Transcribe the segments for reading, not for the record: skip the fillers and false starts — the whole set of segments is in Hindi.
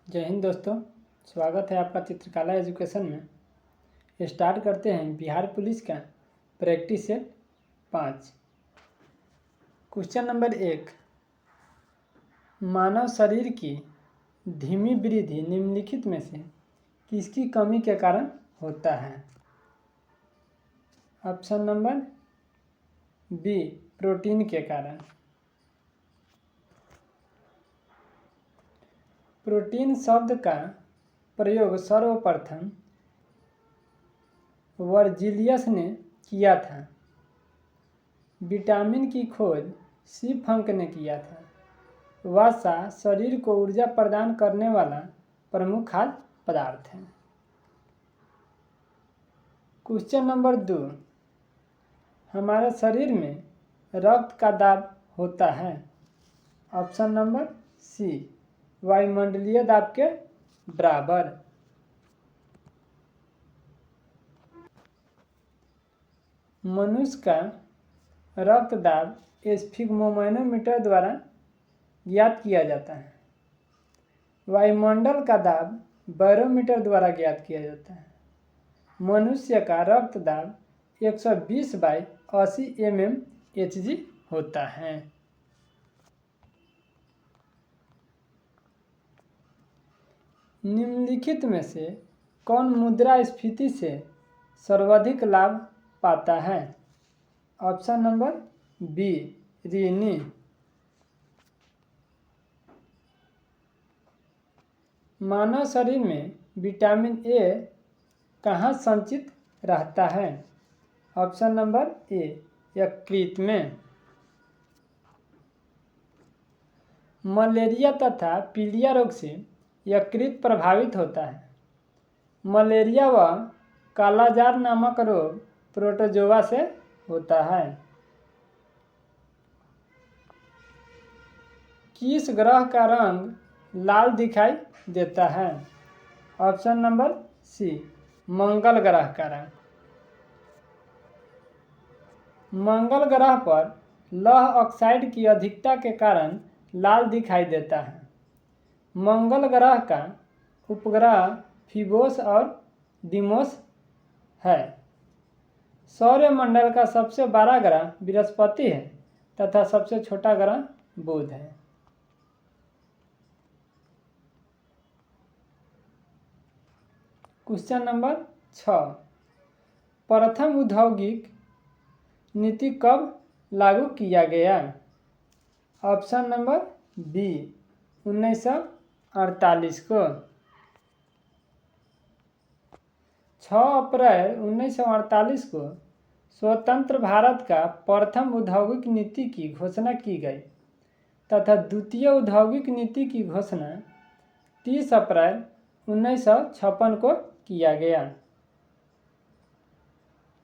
जय हिंद दोस्तों, स्वागत है आपका चित्रकला एजुकेशन में। स्टार्ट करते हैं बिहार पुलिस का प्रैक्टिस सेट 5। क्वेश्चन नंबर 1, मानव शरीर की धीमी वृद्धि निम्नलिखित में से किसकी कमी के कारण होता है? ऑप्शन नंबर बी, प्रोटीन के कारण। प्रोटीन शब्द का प्रयोग सर्वप्रथम वर्जिलियस ने किया था। विटामिन की खोज सी फंक ने किया था। वसा शरीर को ऊर्जा प्रदान करने वाला प्रमुख खाद्य पदार्थ है। क्वेश्चन नंबर 2, हमारे शरीर में रक्त का दाब होता है। ऑप्शन नंबर सी, वायुमंडलीय दाब के बराबर। मनुष्य का रक्त दाब स्फिग्मोमैनोमीटर द्वारा ज्ञात किया जाता है। वायुमंडल का दाब बैरोमीटर द्वारा ज्ञात किया जाता है। मनुष्य का रक्त दाब 120/80 mmHg होता है। निम्नलिखित में से कौन मुद्रास्फीति से सर्वाधिक लाभ पाता है? ऑप्शन नंबर बी, ऋणी। मानव शरीर में विटामिन ए कहाँ संचित रहता है? ऑप्शन नंबर ए, यकृत में। मलेरिया तथा पीलिया रोग से यकृत प्रभावित होता है। मलेरिया व कालाजार नामक रोग प्रोटोजोआ से होता है। किस ग्रह का रंग लाल दिखाई देता है? ऑप्शन नंबर सी, मंगल ग्रह का रंग। मंगल ग्रह पर लौह ऑक्साइड की अधिकता के कारण लाल दिखाई देता है। मंगल ग्रह का उपग्रह फीबोस और डीमोस है। सौरमंडल का सबसे बड़ा ग्रह बृहस्पति है तथा सबसे छोटा ग्रह बुध है। क्वेश्चन नंबर 6, प्रथम औद्योगिक नीति कब लागू किया गया? ऑप्शन नंबर बी, 1948 को। 6 अप्रैल 1948 को स्वतंत्र भारत का प्रथम औद्योगिक नीति की घोषणा की गई तथा द्वितीय औद्योगिक नीति की घोषणा 30 अप्रैल 1956 को किया गया।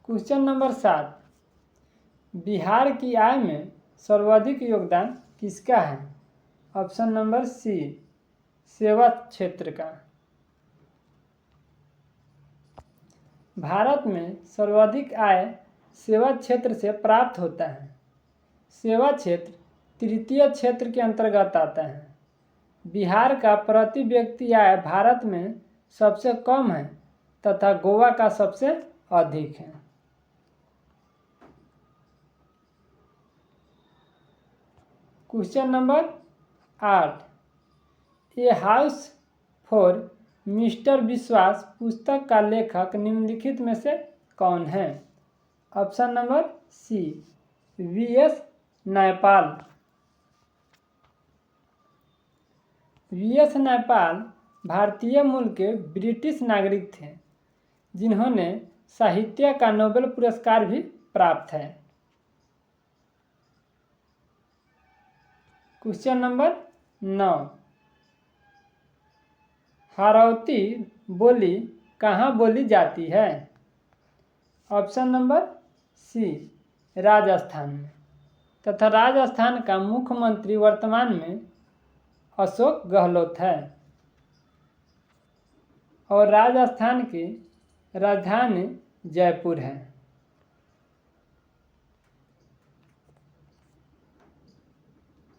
क्वेश्चन नंबर 7, बिहार की आय में सर्वाधिक योगदान किसका है? ऑप्शन नंबर सी, सेवा क्षेत्र का। भारत में सर्वाधिक आय सेवा क्षेत्र से प्राप्त होता है। सेवा क्षेत्र तृतीय क्षेत्र के अंतर्गत आता है। बिहार का प्रति व्यक्ति आय भारत में सबसे कम है तथा गोवा का सबसे अधिक है। Question number 8, a house for mister Biswas पुस्तक का लेखक निम्नलिखित में से कौन है? Option number C, V S. Naipaul. V S. Naipaul भारतीय मूल के ब्रिटिश नागरिक थे जिन्होंने साहित्य का नोबेल पुरस्कार भी प्राप्त है। क्वेश्चन नंबर 9, हारौती बोली कहाँ बोली जाती है? ऑप्शन नंबर सी, राजस्थान में तथा राजस्थान का मुख्यमंत्री वर्तमान में अशोक गहलोत है और राजस्थान की राजधानी जयपुर है।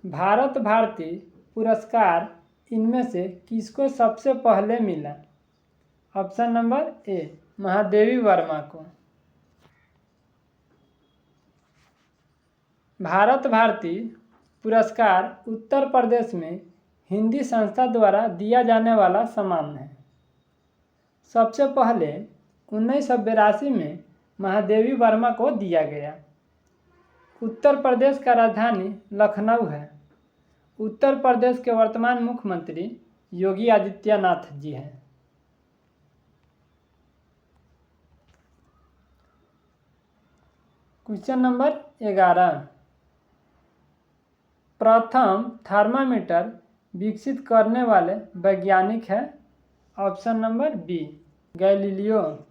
भारत भारती पुरस्कार इनमें से किसको सबसे पहले मिला? ऑप्शन नंबर ए महादेवी वर्मा को। भारत भारती पुरस्कार उत्तर प्रदेश में हिंदी संस्था द्वारा दिया जाने वाला सम्मान है। सबसे पहले 1982 में महादेवी वर्मा को दिया गया। उत्तर प्रदेश का राजधानी लखनऊ है। उत्तर प्रदेश के वर्तमान मुख्यमंत्री योगी आदित्यनाथ जी हैं। क्वेश्चन नंबर 11, प्रथम थर्मामीटर विकसित करने वाले वैज्ञानिक है? Option number B Galileo.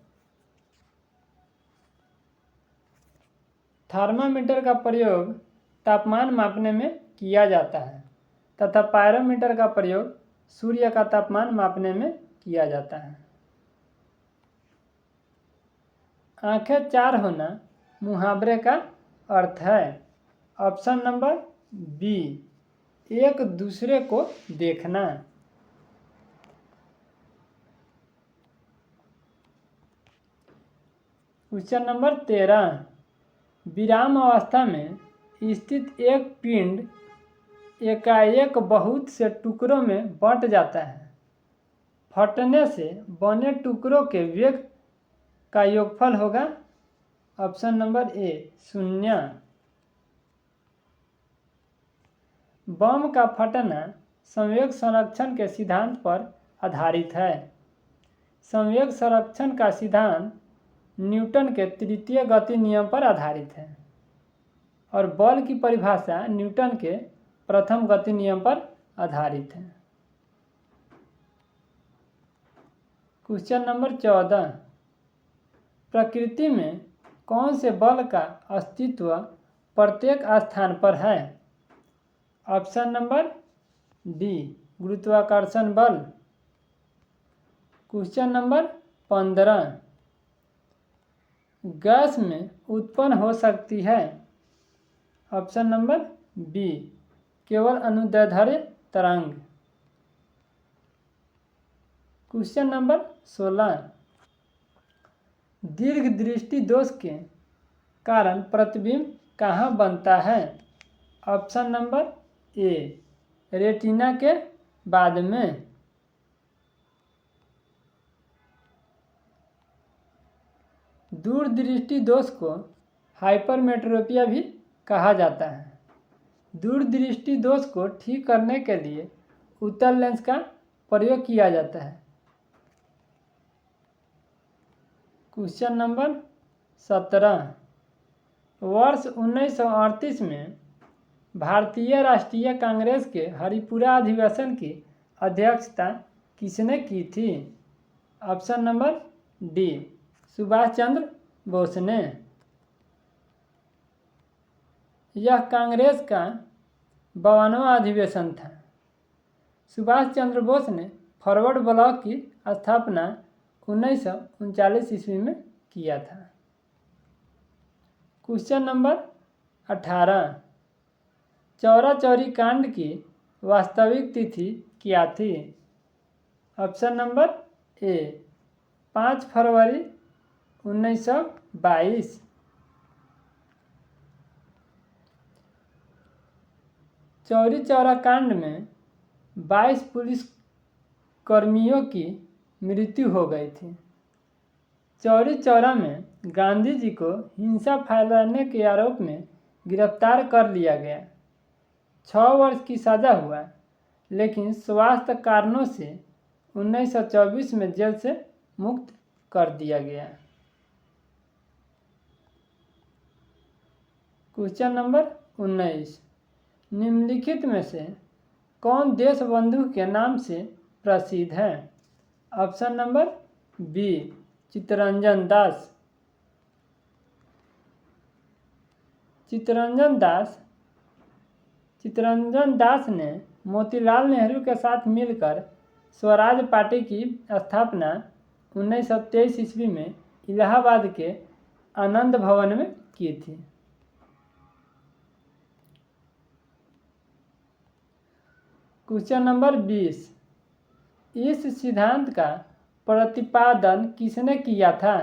Thermometer का प्रयोग तापमान मापने में किया जाता है तथा पायरोमीटर का प्रयोग सूर्य का तापमान मापने में किया जाता है। आंखें चार होना मुहावरे का अर्थ है? ऑप्शन नंबर बी एक दूसरे को देखना। क्वेश्चन नंबर 13, विराम अवस्था में स्थित एक पिंड एकाएक बहुत से टुकड़ों में बंट जाता है। फटने से बने टुकड़ों के वेग का योगफल होगा? ऑप्शन नंबर ए 0। बम का फटना संवेग संरक्षण के सिद्धांत पर आधारित है। संवेग संरक्षण का सिद्धांत न्यूटन के तृतीय गति नियम पर आधारित है और बल की परिभाषा न्यूटन के प्रथम गति नियम पर आधारित है। क्वेश्चन नंबर 14, प्रकृति में कौन से बल का अस्तित्व प्रत्येक स्थान पर है? ऑप्शन नंबर डी गुरुत्वाकर्षण बल। क्वेश्चन नंबर 15, गैस में उत्पन्न हो सकती है? ऑप्शन नंबर बी केवल अनुदैर्ध्य तरंग। क्वेश्चन नंबर 16, दीर्घ दृष्टि दोष के कारण प्रतिबिंब कहाँ बनता है? ऑप्शन नंबर ए रेटिना के बाद में। दूरदृष्टि दोष को हाइपरमेट्रोपिया भी कहा जाता है। दूरदृष्टि दोष को ठीक करने के लिए उत्तल लेंस का प्रयोग किया जाता है। क्वेश्चन नंबर 17, वर्ष 1938 में भारतीय राष्ट्रीय कांग्रेस के हरिपुरा अधिवेशन की अध्यक्षता किसने की थी? Option number D Subhash Chandra Bose ने। यह कांग्रेस का 52वां अधिवेशन था। सुभाष चंद्र बोस ने फॉरवर्ड ब्लॉक की स्थापना 1939 ईस्वी में किया था। क्वेश्चन नंबर 18, चौरा चौरी कांड की वास्तविक तिथि क्या थी? ऑप्शन नंबर ए 5 फरवरी 1922। चौरी चौरा कांड में 22 पुलिस कर्मियों की मृत्यु हो गई थी। चौरी चौरा में गांधी जी को हिंसा फैलाने के आरोप में गिरफ्तार कर लिया गया। 6 वर्ष की सजा हुआ, लेकिन स्वास्थ्य कारणों से 1924 में जेल से मुक्त कर दिया गया। क्वेश्चन नंबर 19, निम्नलिखित में से कौन देशबंधु के नाम से प्रसिद्ध है? Option number B Chittaranjan Das. Chittaranjan Das ने मोतीलाल नेहरू के साथ मिलकर स्वराज पार्टी की स्थापना 1923 ईस्वी में इलाहाबाद के आनंद भवन में की थी। क्वेश्चन नंबर 20, इस सिद्धांत का प्रतिपादन किसने किया था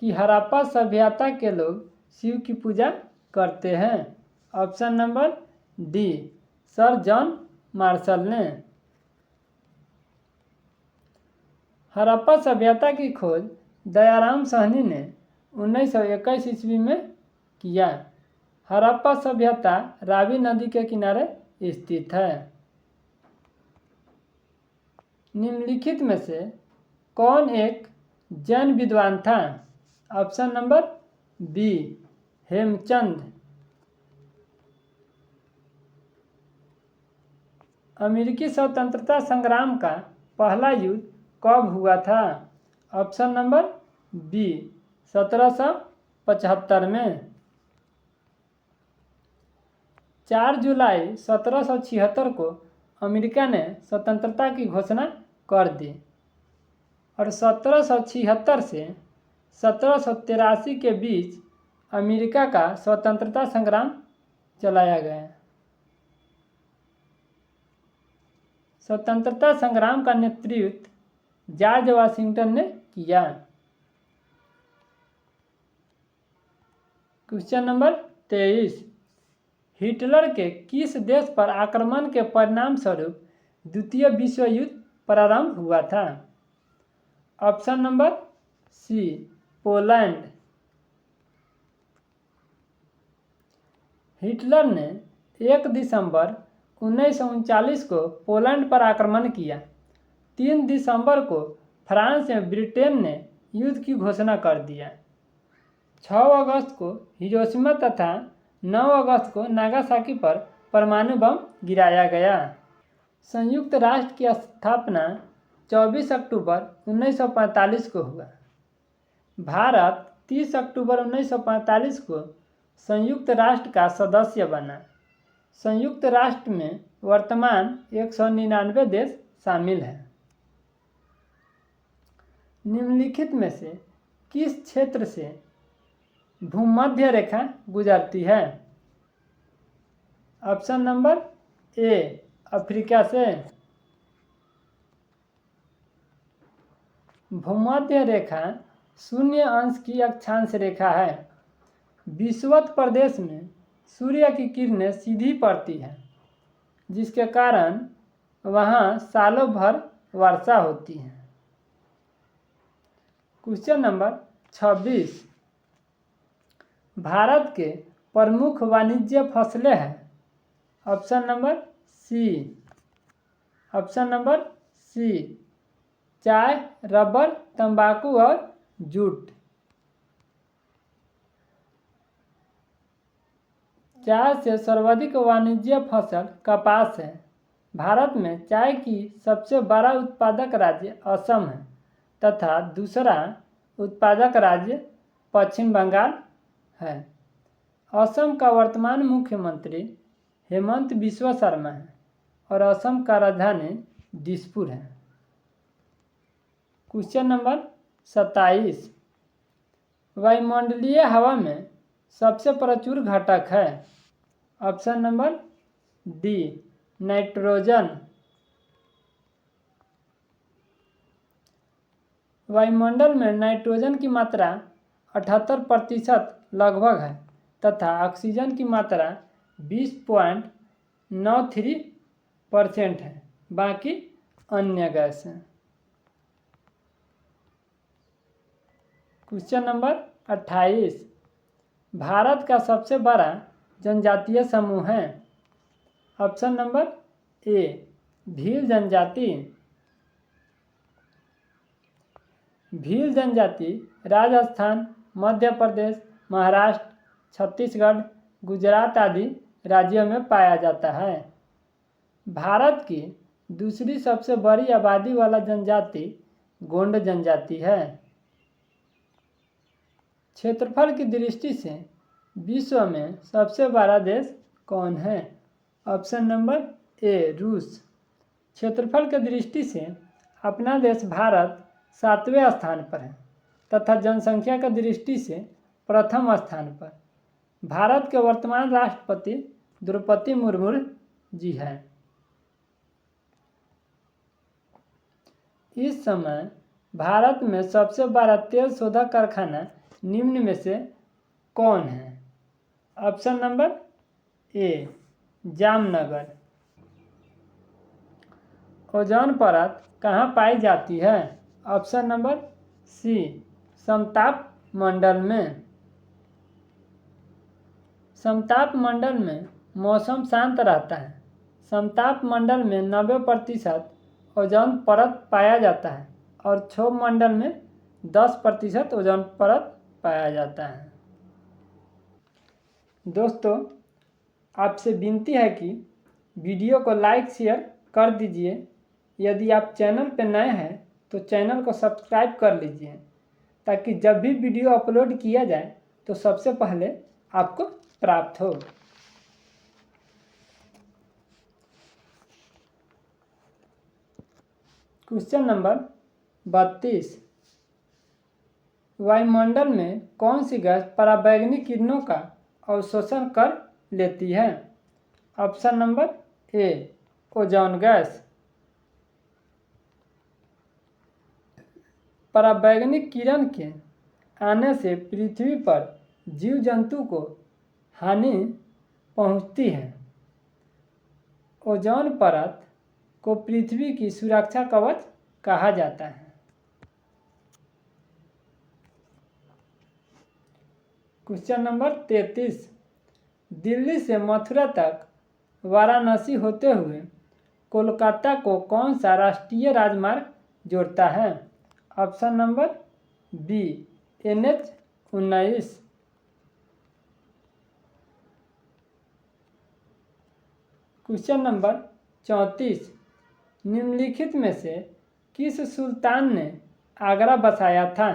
कि हड़प्पा सभ्यता के लोग शिव की पूजा करते हैं? Option number D, sir John Marshall ने। हड़प्पा सभ्यता की खोज दयाराम साहनी ने 1921 ईस्वी में किया। हड़प्पा सभ्यता रावी नदी के किनारे स्थित है। निम्नलिखित में से कौन एक जैन विद्वान था? Option number B, Hemchand. अमेरिकी स्वतंत्रता संग्राम का पहला युद्ध कब हुआ था? ऑप्शन नंबर बी, 1775 में। 4 जुलाई 1776 को अमेरिका ने स्वतंत्रता की घोषणा कर दी और 1776 से 1783 के बीच अमेरिका का स्वतंत्रता संग्राम चलाया गया। स्वतंत्रता संग्राम का नेतृत्व जॉर्ज वाशिंगटन ने किया। क्वेश्चन नंबर 23, हिटलर के किस देश पर आक्रमण के परिणाम स्वरूप द्वितीय विश्व युद्ध प्रारंभ हुआ था? Option number C, Poland. Hitler ने 1 दिसंबर 1939 को पोलैंड पर आक्रमण किया। 3 दिसंबर को फ्रांस एवं ब्रिटेन ने युद्ध की घोषणा कर दिया। 6 अगस्त को हिरोशिमा तथा 9 अगस्त को नागासाकी पर परमाणु बम गिराया गया। संयुक्त राष्ट्र की स्थापना 24 अक्टूबर 1945 को हुआ। भारत 30 अक्टूबर 1945 को संयुक्त राष्ट्र का सदस्य बना। संयुक्त राष्ट्र में वर्तमान 199 देश शामिल हैं। निम्नलिखित में से किस क्षेत्र से भूमध्य रेखा गुजरती है? ऑप्शन नंबर ए, अफ्रीका से। भूमध्य रेखा 0 अंश की अक्षांश रेखा है। विषुवत प्रदेश में सूर्य की किरणें सीधी पड़ती है, जिसके कारण वहां सालों भर वर्षा होती है। क्वेश्चन नंबर 26, भारत के प्रमुख वाणिज्य फसलें हैं। ऑप्शन नंबर सी, चाय, रबर, तंबाकू और जूट। चाय से सर्वाधिक वाणिज्य फसल कपास है। भारत में चाय की सबसे बड़ा उत्पादक राज्य असम है तथा दूसरा उत्पादक राज्य पश्चिम बंगाल है। असम का वर्तमान मुख्यमंत्री हेमंत बिस्वा शर्मा है और असम का राजधानी दिसपुर है। क्वेश्चन नंबर 27, वायुमंडलीय हवा में सबसे प्रचुर घटक है। Option number D, nitrogen. वायुमंडल में नाइट्रोजन की मात्रा 78% लगभग है तथा ऑक्सीजन की मात्रा 20.93% है। बाकी अन्य गैस हैं। क्वेश्चन नंबर 28, भारत का सबसे बड़ा जनजातीय समूह है। ऑप्शन नंबर ए, भील जनजाति। भील जनजाति राजस्थान, मध्य प्रदेश, महाराष्ट्र, छत्तीसगढ़, गुजरात आदि राज्यों में पाया जाता है। भारत की दूसरी सबसे बड़ी आबादी वाला जनजाति गोंड जनजाति है। क्षेत्रफल की दृष्टि से विश्व में सबसे बड़ा देश कौन है? ऑप्शन नंबर ए, रूस। क्षेत्रफल की दृष्टि से अपना देश भारत 7वें स्थान पर है तथा जनसंख्या की दृष्टि से प्रथम स्थान पर। भारत के वर्तमान राष्ट्रपति द्रौपदी मुर्मू जी हैं। इस समय भारत में सबसे बड़ा तेल शोधक कारखाना निम्न में से कौन है? ऑप्शन नंबर ए जामनगर। ओजोन परत कहाँ पाई जाती है? ऑप्शन नंबर सी समताप मंडल में। समताप मंडल में मौसम शांत रहता है। समताप मंडल में 90% ओजोन परत पाया जाता है और क्षोभ मंडल में 10% ओजोन परत पाया जाता है। दोस्तों, आपसे विनती है कि वीडियो को लाइक शेयर कर दीजिए। यदि आप चैनल पर नए हैं तो चैनल को सब्सक्राइब कर लीजिए ताकि जब भी वीडियो अपलोड किया जाए तो सबसे पहले आपको प्राप्त हो। Question number 32। वायुमंडल में कौन सी गैस पराबैंगनी किरणों का अवशोषण कर लेती है? ऑप्शन नंबर ए ओजोन गैस। पराबैंगनी किरण के आने से पृथ्वी पर जीव जंतु को हानि पहुंचती है। ओजोन परत को पृथ्वी की सुरक्षा कवच कहा जाता है। Question number 33। दिल्ली से मथुरा तक वाराणसी होते हुए कोलकाता को कौन सा राष्ट्रीय राजमार्ग जोड़ता है? Option number B NH-19। Question number 34। निम्नलिखित में से किस सुल्तान ने आगरा बसाया था?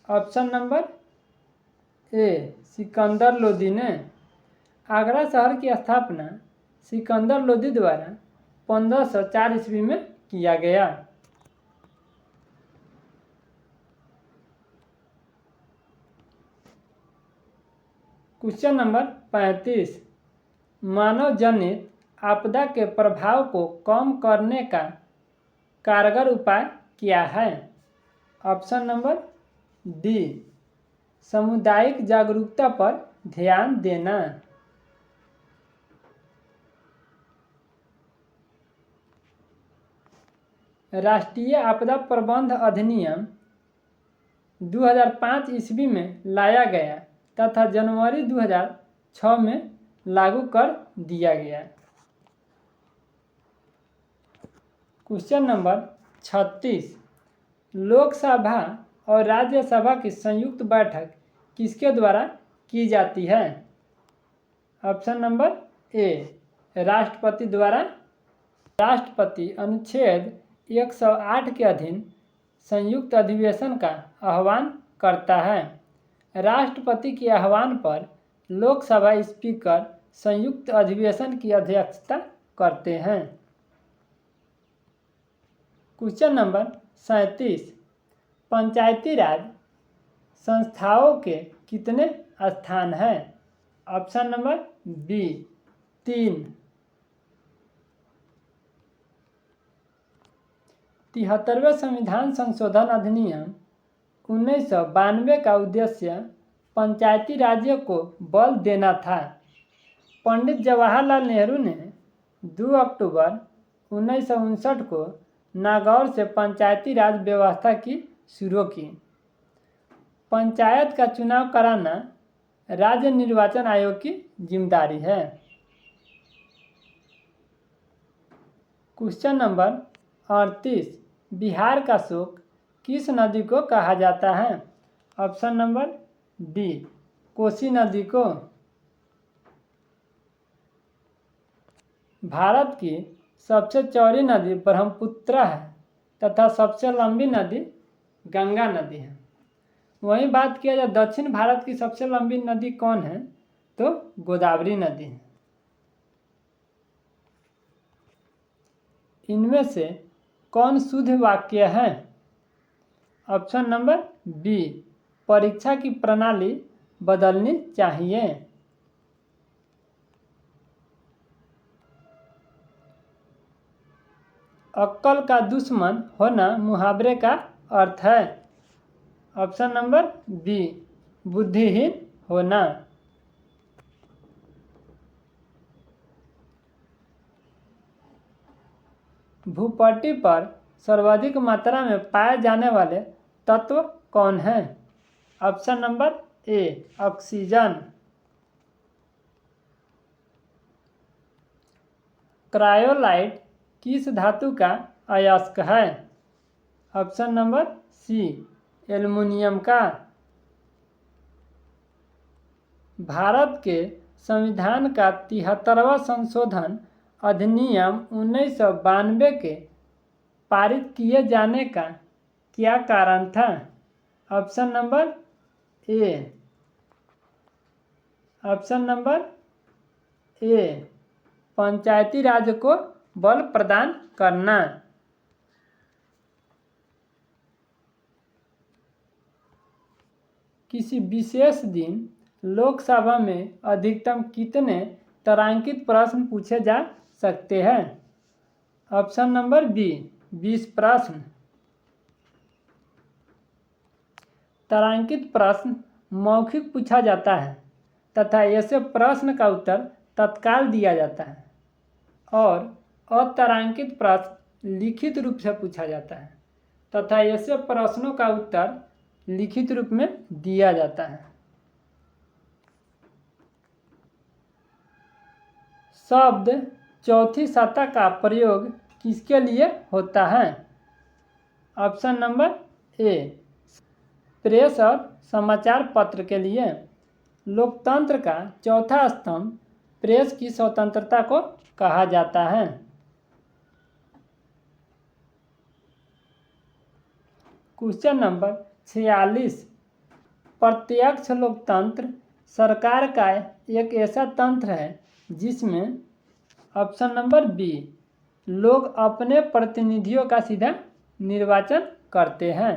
ऑप्शन नंबर ए सिकंदर लोदी ने। आगरा शहर की स्थापना सिकंदर लोदी द्वारा 1504 ईस्वी में किया गया। Question number 35। मानव जनित आपदा के प्रभाव को कम करने का कारगर उपाय क्या है? ऑप्शन नंबर डी सामुदायिक जागरूकता पर ध्यान देना। राष्ट्रीय आपदा प्रबंध अधिनियम 2005 ईस्वी में लाया गया तथा जनवरी 2006 में लागू कर दिया गया। Question number 36। लोकसभा और राज्यसभा की संयुक्त बैठक किसके द्वारा की जाती है? ऑप्शन नंबर ए राष्ट्रपति द्वारा। राष्ट्रपति अनुच्छेद 108 के अधीन संयुक्त अधिवेशन का आह्वान करता है। राष्ट्रपति के आह्वान पर लोकसभा स्पीकर संयुक्त अधिवेशन की अध्यक्षता करते हैं। Question number 37। पंचायती राज संस्थाओं के कितने स्थान हैं? Option number B 3। 73वें संविधान संशोधन अधिनियम 1992 का उद्देश्य पंचायती राज्य को बल देना था। पंडित जवाहरलाल नेहरू ने 2 अक्टूबर 1959 को नागौर से पंचायती राज व्यवस्था की शुरू की। पंचायत का चुनाव कराना राज्य निर्वाचन आयोग की जिम्मेदारी है। Question number 38। बिहार का शोक किस नदी को कहा जाता है? ऑप्शन नंबर डी कोसी नदी को। भारत की सबसे चौड़ी नदी ब्रह्मपुत्र है तथा सबसे लंबी नदी गंगा नदी है। वहीं बात किया जाए दक्षिण भारत की सबसे लंबी नदी कौन है, तो गोदावरी नदी है। इनमें से कौन शुद्ध वाक्य है? ऑप्शन नंबर बी परीक्षा की प्रणाली बदलनी चाहिए। अक्ल का दुश्मन होना मुहावरे का अर्थ है? ऑप्शन नंबर बी, बुद्धिहीन होना। भूपट्टी पर सर्वाधिक मात्रा में पाए जाने वाले तत्व कौन है? ऑप्शन नंबर ए, ऑक्सीजन। क्रायोलाइट किस धातु का अयस्क है? ऑप्शन नंबर सी, एल्युमिनियम का। भारत के संविधान का 73वां संशोधन अधिनियम 1992 के पारित किए जाने का क्या कारण था? Option number A, option number A, Panchayati Raj को बल प्रदान करना। किसी विशेष दिन लोकसभा में अधिकतम कितने तारांकित प्रश्न पूछे जा सकते हैं? ऑप्शन नंबर बी, 20 प्रश्न। तारांकित प्रश्न मौखिक पूछा जाता है तथा ऐसे प्रश्न का उत्तर तत्काल दिया जाता है, और अतारांकित प्रश्न लिखित रूप से पूछा जाता है तथा ऐसे प्रश्नों का उत्तर लिखित रूप में दिया जाता है। शब्द चौथी सत्ता का प्रयोग किसके लिए होता है? ऑप्शन नंबर ए, प्रेस और समाचार पत्र के लिए। लोकतंत्र का चौथा स्तंभ प्रेस की स्वतंत्रता को कहा जाता है। क्वेश्चन नंबर 46, प्रत्यक्ष लोकतंत्र सरकार का एक ऐसा तंत्र है जिसमें ऑप्शन नंबर बी, लोग अपने प्रतिनिधियों का सीधा निर्वाचन करते हैं।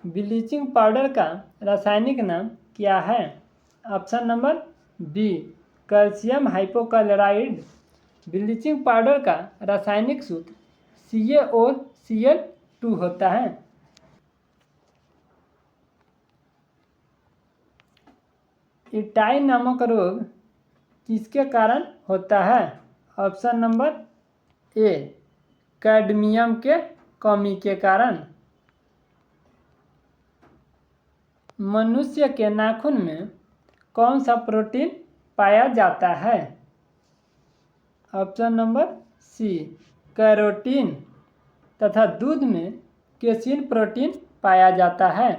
ब्लीचिंग पाउडर का रासायनिक नाम क्या है? Option number B, calcium hypochloride. Bleaching powder का रासायनिक सूत्र CaOCl2 होता है। इटाई नामक रोग किसके कारण होता है? ऑप्शन नंबर ए, कैडमियम के कमी के कारण। मनुष्य के नाखून में कौन सा प्रोटीन पाया जाता है? Option number C, carotene. तथा दूध में केसिन प्रोटीन पाया जाता है।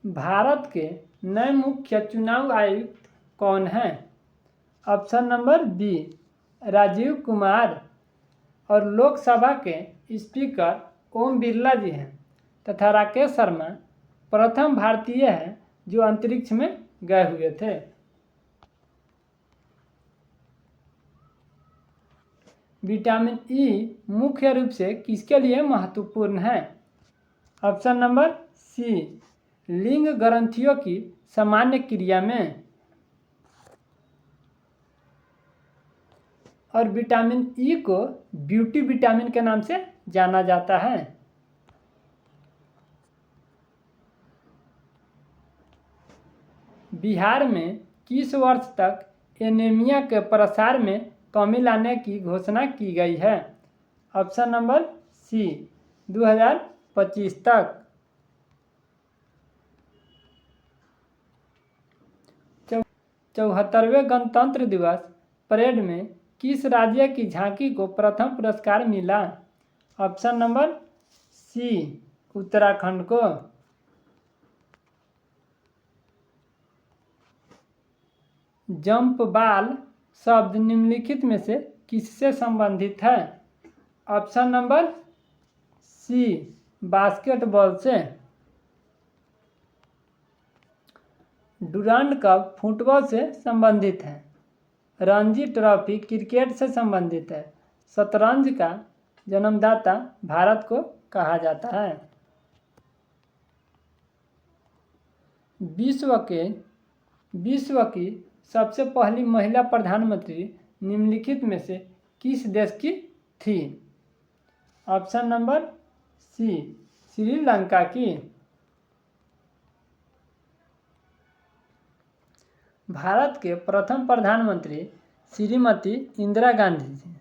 भारत के नए मुख्य चुनाव आयुक्त कौन हैं? Option number B, Rajiv Kumar. और लोकसभा के स्पीकर ओम बिरला जी हैं तथा राकेश शर्मा प्रथम भारतीय हैं जो अंतरिक्ष में गए हुए थे। विटामिन ई मुख्य रूप से किसके लिए महत्वपूर्ण है? ऑप्शन नंबर सी, लिंग ग्रंथियों की सामान्य क्रिया में। और विटामिन ई को ब्यूटी विटामिन के नाम से जाना जाता है। बिहार में किस वर्ष तक एनीमिया के प्रसार में कमी लाने की घोषणा की गई है? ऑप्शन नंबर सी, 2025 तक। 74वें गणतंत्र दिवस परेड में किस राज्य की झांकी को प्रथम पुरस्कार मिला? ऑप्शन नंबर सी, उत्तराखंड को। जंप बॉल शब्द निम्नलिखित में से किससे संबंधित है? ऑप्शन नंबर सी, बास्केटबॉल से। डुरांड कप फुटबॉल से संबंधित है। रणजी ट्रॉफी क्रिकेट से संबंधित है। शतरंज का जन्मदाता भारत को कहा जाता है। विश्व की सबसे पहली महिला प्रधानमंत्री निम्नलिखित में से किस देश की थी? ऑप्शन नंबर सी श्रीलंका की। भारत के प्रथम प्रधानमंत्री श्रीमती इंदिरा गांधी थी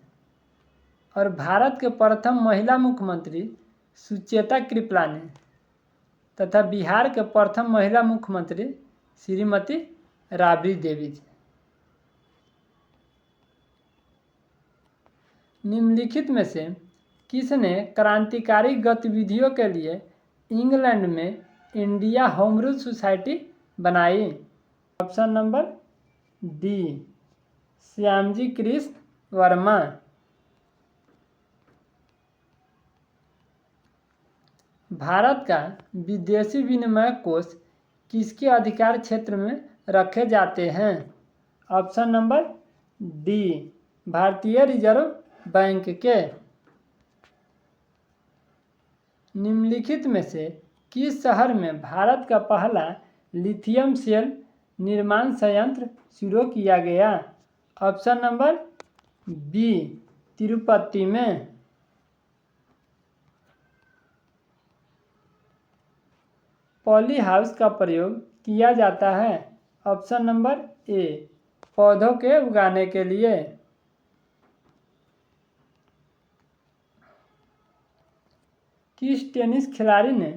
और भारत के प्रथम महिला मुख्यमंत्री सुचेता कृपलानी तथा बिहार के प्रथम महिला मुख्यमंत्री श्रीमती राबड़ी देवी थी। निम्नलिखित में से किसने क्रांतिकारी गतिविधियों के लिए इंग्लैंड में इंडिया होम रूल सोसाइटी बनाई? Option number D Shyamji Krishna Verma. Bharat का विदेशी विनिमय कोष किसके अधिकार क्षेत्र में रखे जाते हैं? ऑप्शन नंबर डी भारतीय रिजर्व बैंक के। निम्नलिखित में से किस शहर में भारत का पहला लिथियम सेल निर्माण संयंत्र शुरू किया गया? ऑप्शन नंबर बी तिरुपति में। पॉली हाउस का प्रयोग किया जाता है? ऑप्शन नंबर ए पौधों के उगाने के लिए। किस टेनिस खिलाड़ी ने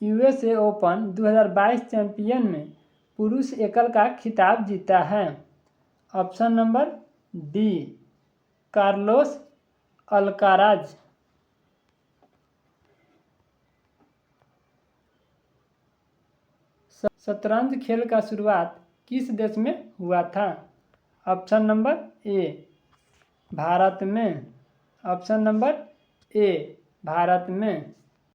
यूएसए ओपन 2022 चैंपियन में पुरुष एकल का खिताब जीता है? Option number D Carlos Alcaraz. शतरंज खेल का शुरुआत किस देश में हुआ था? ऑप्शन नंबर ए भारत में। ऑप्शन नंबर ए भारत में।